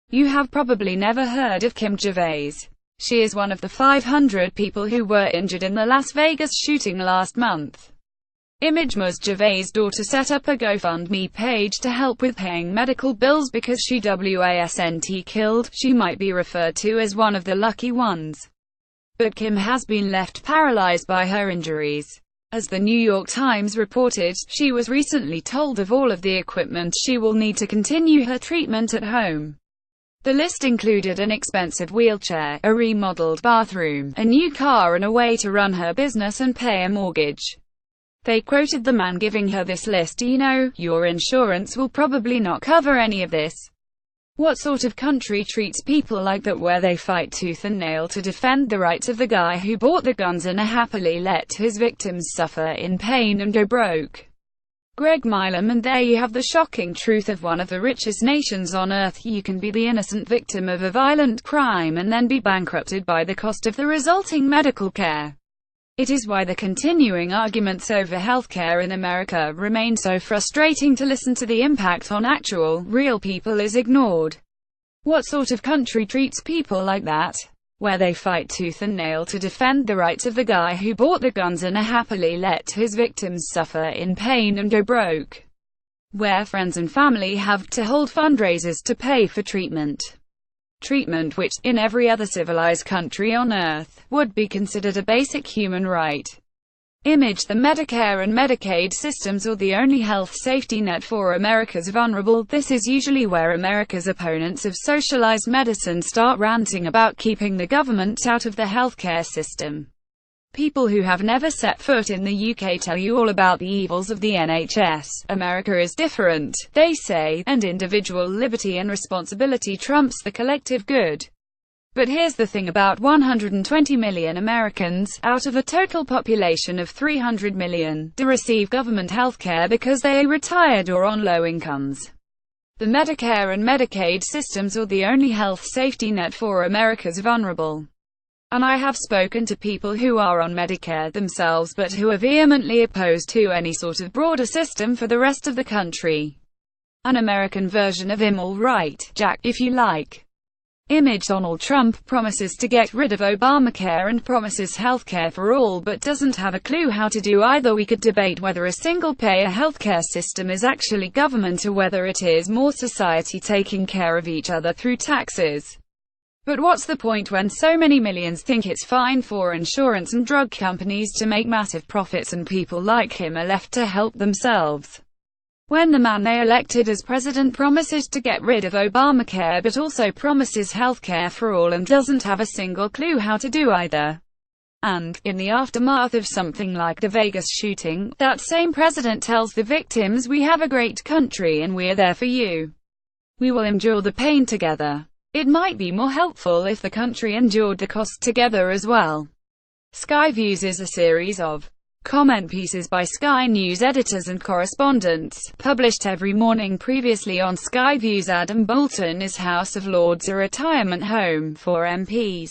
You have probably never heard of Kim Gervais. She is one of the 500 people who were injured in the Las Vegas shooting last month. Ms Gervais' daughter set up a GoFundMe page to help with paying medical bills because she wasn't killed. She might be referred to as one of the lucky ones. But Kim has been left paralyzed by her injuries. As the New York Times reported, she was recently told of all of the equipment she will need to continue her treatment at home. The list included an expensive wheelchair, a remodeled bathroom, a new car and a way to run her business and pay a mortgage. They quoted the man giving her this list, "You know, your insurance will probably not cover any of this. What sort of country treats people like that, where they fight tooth and nail to defend the rights of the guy who bought the guns and happily let his victims suffer in pain and go broke?" Greg Milam. And there you have the shocking truth of one of the richest nations on earth. You can be the innocent victim of a violent crime and then be bankrupted by the cost of the resulting medical care. It is why the continuing arguments over healthcare in America remain so frustrating. To listen to the impact on actual, real people is ignored. What sort of country treats people like that? Where they fight tooth and nail to defend the rights of the guy who bought the guns and happily let his victims suffer in pain and go broke. Where friends and family have to hold fundraisers to pay for treatment. Treatment which, in every other civilized country on earth, would be considered a basic human right. The Medicare and Medicaid systems are the only health safety net for America's vulnerable. This is usually where America's opponents of socialized medicine start ranting about keeping the government out of the healthcare system. People who have never set foot in the UK tell you all about the evils of the NHS. America is different, they say, and individual liberty and responsibility trumps the collective good. But here's the thing about 120 million Americans, out of a total population of 300 million, to receive government health care because they are retired or on low incomes. The Medicare and Medicaid systems are the only health safety net for America's vulnerable. And I have spoken to people who are on Medicare themselves but who are vehemently opposed to any sort of broader system for the rest of the country. An American version of All Right, Jack, if you like. Donald Trump promises to get rid of Obamacare and promises healthcare for all but doesn't have a clue how to do either. We could debate whether a single-payer healthcare system is actually government or whether it is more society taking care of each other through taxes. But what's the point when so many millions think it's fine for insurance and drug companies to make massive profits and people like him are left to help themselves? When the man they elected as president promises to get rid of Obamacare but also promises healthcare for all and doesn't have a single clue how to do either. And, in the aftermath of something like the Vegas shooting, that same president tells the victims, "We have a great country and we're there for you. We will endure the pain together." It might be more helpful if the country endured the cost together as well. Sky Views is a series of comment pieces by Sky News editors and correspondents, published every morning. Previously on Sky Views, Adam Bolton is House of Lords, a retirement home for MPs.